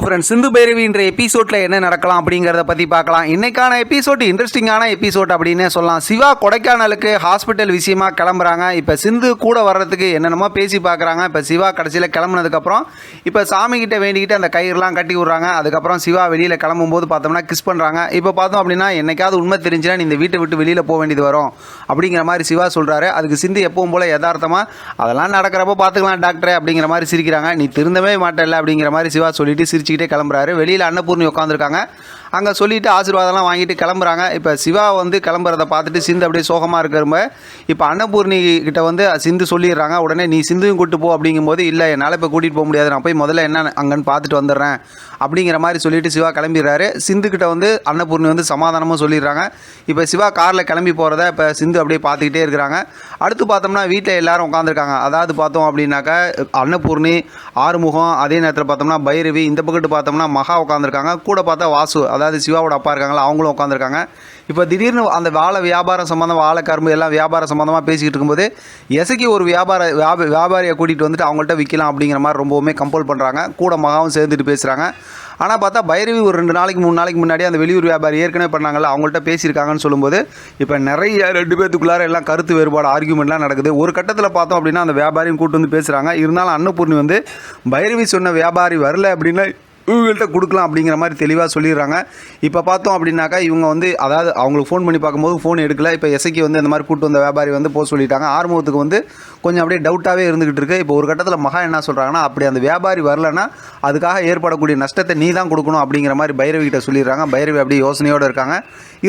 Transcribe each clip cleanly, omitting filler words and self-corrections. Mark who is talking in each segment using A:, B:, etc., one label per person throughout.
A: Friends, சிந்து பைரவின்ற எபிசோட்ல என்ன நடக்கலாம் அப்படிங்கிறத பற்றி பார்க்கலாம். இன்னைக்கான எபிசோட் இன்ட்ரெஸ்டிங்கான எபிசோட் அப்படின்னே சொல்லலாம். சிவா கொடைக்கானலுக்கு ஹாஸ்பிட்டல் விஷயமா கிளம்புறாங்க. இப்போ சிந்து கூட வர்றதுக்கு என்னென்னமோ பேசி பார்க்குறாங்க. இப்போ சிவா கடைசியில் கிளம்புனதுக்கப்புறம் இப்போ சாமிக்கிட்ட வேண்டிக்கிட்டு அந்த கயிறுலாம் கட்டி விட்றாங்க. அதுக்கப்புறம் சிவா வெளியில் கிளம்பும்போது பார்த்தோம்னா கிஸ் பண்ணுறாங்க. இப்போ பார்த்தோம் அப்படின்னா என்னைக்காவது உண்மை தெரிஞ்சுன்னா நீ இந்த வீட்டை விட்டு வெளியில் போக வேண்டியது வரும் அப்படிங்கிற மாதிரி சிவா சொல்கிறாரு. அதுக்கு சிந்து எப்பவும் போல் யதார்த்தமாக அதெல்லாம் நடக்கிறப்போ பார்த்துக்கலாம் டாக்டரே அப்படிங்கிற மாதிரி சிரிக்கிறாங்க. நீ திருந்தவே மாட்டேல்ல அப்படிங்கிற மாதிரி சிவா சொல்லிட்டு சிரிச்சுக்கிட்டே கிளம்புறாரு. வெளியில் அன்னபூர்ணி உட்காந்துருக்காங்க. அங்கே சொல்லிவிட்டு ஆசீர்வாதம்லாம் வாங்கிட்டு கிளம்புறாங்க. இப்போ சிவா வந்து கிளம்புறதை பார்த்துட்டு சிந்து அப்படியே சோகமாக இருக்கிறப்ப இப்போ அன்னபூர்ணி கிட்ட வந்து சிந்து சொல்லிடுறாங்க. உடனே நீ சிந்துவும் கூப்பிட்டு போ அப்படிங்கும்போது இல்லை என்னால் இப்போ கூட்டிகிட்டு போக முடியாது, நான் போய் முதல்ல என்ன அங்கன்னு பார்த்துட்டு வந்துடுறேன் அப்படிங்கிற மாதிரி சொல்லிவிட்டு சிவா கிளம்பிடுறாரு. சிந்துக்கிட்ட வந்து அன்னபூர்ணி வந்து சமாதானமும் சொல்லிடுறாங்க. இப்போ சிவா காரில் கிளம்பி போகிறத இப்போ சிந்து அப்படியே பார்த்துக்கிட்டே இருக்கிறாங்க. அடுத்து பார்த்தோம்னா வீட்டில் எல்லோரும் உட்காந்துருக்காங்க. அதாவது பார்த்தோம் அப்படின்னாக்கா அன்னபூர்ணி, ஆறுமுகம், அதே நேரத்தில் பார்த்தோம்னா பைரவி, இந்த பக்கத்து பார்த்தோம்னா மகா உட்காந்துருக்காங்க. கூட பார்த்தா வாசு, அதாவது சிவாவோட அப்பா இருக்காங்களா, அவங்களும் உட்காந்துருக்காங்க. இப்போ திடீர்னு அந்த வாழை வியாபாரம் சம்மந்தமாக, வாழை கரும்பு எல்லாம் வியாபாரம் சம்மந்தமாக பேசிக்கிட்டு இருக்கும்போது எசக்கி ஒரு வியாபாரியை கூட்டிகிட்டு வந்துட்டு அவங்கள்ட்ட விற்கலாம் அப்படிங்கிற மாதிரி ரொம்பவுமே கம்பல் பண்ணுறாங்க. கூட மகாவும் சேர்ந்துட்டு பேசுகிறாங்க. ஆனால் பார்த்தா பைரவி ஒரு 2 நாளைக்கு 3 நாளைக்கு முன்னாடி அந்த வெளியூர் வியாபாரி ஏற்கனவே பண்ணாங்கல்ல, அவங்கள்ட்ட பேசியிருக்காங்கன்னு சொல்லும்போது இப்போ நிறைய 2 பேத்துக்குள்ளார எல்லாம் கருத்து வேறுபாடு ஆர்கியூமெண்ட்லாம் நடக்குது. ஒரு கட்டத்தில் பார்த்தோம் அப்படின்னா அந்த வியாபாரியும் கூட்டு வந்து பேசுகிறாங்க. இருந்தாலும் அன்னபூர்ணி வந்து பைரவி சொன்ன வியாபாரி வரல அப்படின்னா இவங்கள்ட்ட கொடுக்கலாம் அப்படிங்கிற மாதிரி தெளிவாக சொல்லிடுறாங்க. இப்போ பார்த்தோம் அப்படின்னாக்கா இவங்க வந்து அதாவது அவங்களுக்கு ஃபோன் பண்ணி பார்க்கும்போது ஃபோன் எடுக்கல. இப்போ எசைக்கு வந்து இந்த மாதிரி கூட்டு வந்த வியாபாரி வந்து போக சொல்லிட்டாங்க. ஆறுமுகத்துக்கு வந்து கொஞ்சம் அப்படியே டவுட்டாகவே இருந்துகிட்டு இருக்கு. இப்போ ஒரு கட்டத்தில் மகா என்ன சொல்கிறாங்கன்னா, அப்படி அந்த வியாபாரி வரலன்னா அதுக்காக ஏற்படக்கூடிய நஷ்டத்தை நீ தான் கொடுக்கணும் அப்படிங்கிற மாதிரி பைரவி கிட்ட சொல்லிடுறாங்க. பைரவி அப்படியே யோசனையோடு இருக்காங்க.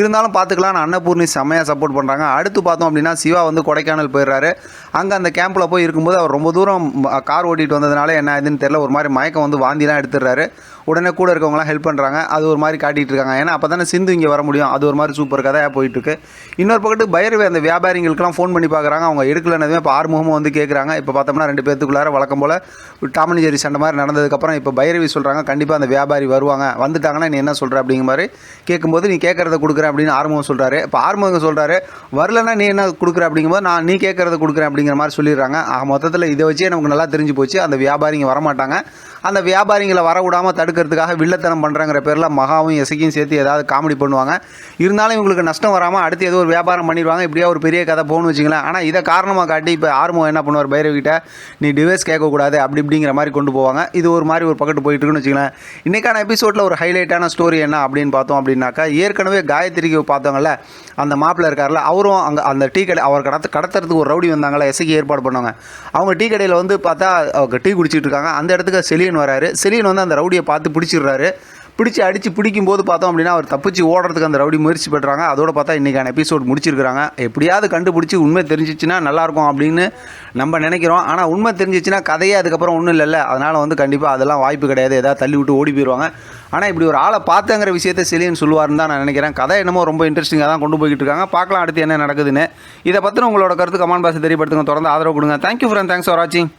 A: இருந்தாலும் பார்த்துக்கலாம், அன்னபூர்ணி செம்மையாக சப்போர்ட் பண்ணுறாங்க. அடுத்து பார்த்தோம் அப்படின்னா சிவா வந்து கொடைக்கானல் போயிடுறாரு. அங்கே அந்த கேம்பில் போய் இருக்கும்போது அவர் ரொம்ப தூரம் கார் ஓட்டிகிட்டு வந்ததுனால என்ன இதுன்னு தெரியல, ஒரு மாதிரி மயக்கம் வந்து வாந்திலாம் எடுத்துடுறாரு. உடனே கூட இருக்கவங்களாம் ஹெல்ப் பண்ணுறாங்க. அது ஒரு மாதிரி காட்டிகிட்டு இருக்காங்க. ஏன்னா அப்போ தானே சிந்து இங்கே வர முடியும். அது ஒரு மாதிரி சூப்பர் கதையாக போயிட்டுருக்கு. இன்னொரு பக்கத்து பைரவி அந்த வியாபாரிகளுக்கெல்லாம் ஃபோன் பண்ணி பார்க்குறாங்க. அவங்க எடுக்கலன்னதுமே இப்போ ஆறுமுகமும் வந்து கேட்குறாங்க. இப்போ பார்த்தோம்னா 2 பேத்துக்குள்ளார வழக்கம் போல் டாம் அண்ட் ஜெர்ரி சண்டை மாதிரி நடந்ததுக்கப்புறம் இப்போ பைரவி சொல்கிறாங்க, கண்டிப்பாக அந்த வியாபாரி வருவாங்க, வந்துட்டாங்கன்னா நீ என்ன சொல்கிற அப்படிங்கிற மாதிரி கேட்கும்போது நீ கேட்குறத கொடுக்குறேன் அப்படின்னு ஆறுமுகம் சொல்கிறாரு. இப்போ ஆறுமுகம் சொல்கிறாரு, வரலன்னா நீ என்ன கொடுக்குற அப்படிங்கும்போது நான் நீ கேட்குறத கொடுக்குறேன் அப்படிங்கிற மாதிரி சொல்லிடுறாங்க. மொத்தத்தில் இதை வச்சே நமக்கு நல்லா தெரிஞ்சு போச்சு, அந்த வியாபாரிங்க வரமாட்டாங்க. அந்த வியாபாரிங்களை வரவிடாமல் தடுக்கிறதுக்காக வில்லத்தனம் பண்ணுறாங்கிற பேரில் மகாவும் எசைக்கும் சேர்த்து ஏதாவது காமெடி பண்ணுவாங்க. இருந்தாலும் இவங்களுக்கு நஷ்டம் வராமல் அடுத்து ஏதோ ஒரு வியாபாரம் பண்ணிடுவாங்க. இப்படியா ஒரு பெரிய கதை போகணும்னு வச்சுங்களேன். ஆனால் இதை காரணமாக காட்டி இப்போ ஆறுமுகம் என்ன பண்ணுவார், பைரவிக்கிட்ட நீ டிவைஸ் கேட்கக்கூடாது அப்படி இப்படிங்கிற மாதிரி கொண்டு போவாங்க. இது ஒரு மாதிரி ஒரு பக்கத்து போயிட்டு இருக்குன்னு வச்சுங்களேன். இன்றைக்கான எபிசோடில் ஒரு ஹைலைட்டான ஸ்டோரி என்ன அப்படின்னு பார்த்தோம் அப்படின்னாக்கா, ஏற்கனவே காயத்ரிக்கு பார்த்தவங்கள அந்த மாப்பிள்ளை இருக்கார்ல, அவரும் அங்கே அந்த டீ கடை அவர் கடத்துறதுக்கு ஒரு ரவுடி வந்தாங்களா, எசைக்கு ஏற்பாடு பண்ணுவாங்க. அவங்க டீ கடையில் வந்து பார்த்தா டீ குடிச்சிட்டு இருக்காங்க. அந்த இடத்துக்கு செலியன் வராரு. செலியன் வந்து அந்த ரவுடியை பார்த்து பிடிச்சிடுறாரு. அடித்து பிடிக்கும்போது பார்த்தோம் அப்படின்னா அவர் தப்பிச்சு ஓடுறதுக்கு அந்த ரவுடி முயற்சி பண்ணுறாங்க. அதோட பார்த்தா இன்றைக்கான எபிசோட் முடிச்சிருக்கிறாங்க. எப்படியாவது கண்டுபிடிச்சி உண்மை தெரிஞ்சிச்சுன்னா நல்லாயிருக்கும் அப்படின்னு நம்ம நினைக்கிறோம். ஆனால் உண்மை தெரிஞ்சிச்சுன்னா கதையே அதுக்கப்புறம் ஒன்றும் இல்லைல்ல. அதனால் வந்து கண்டிப்பாக அதெல்லாம் வாய்ப்பு கிடையாது, ஏதாவது தள்ளி விட்டு ஓடி போயிடுவாங்க. ஆனால் இப்படி ஒரு ஆளை பார்த்தங்கிற விஷயத்தை செலியன் சொல்லுவார்னு தான் நான் நினைக்கிறேன். கதை என்னமோ ரொம்ப இன்ட்ரெஸ்டிங்காக தான் கொண்டு போய்கிட்டு இருக்காங்க. பார்க்கலாம் அடுத்து என்ன நடக்குதுன்னு. இதை பற்றின உங்களோட கருத்து கமெண்ட் பாக்ஸில் தெரியப்படுத்துங்க. தொடர்ந்து ஆதரவு கொடுங்க. தேங்க்யூ ஃப்ரெண்ட், தேங்க்ஸ் ஃபார் வாட்சிங்.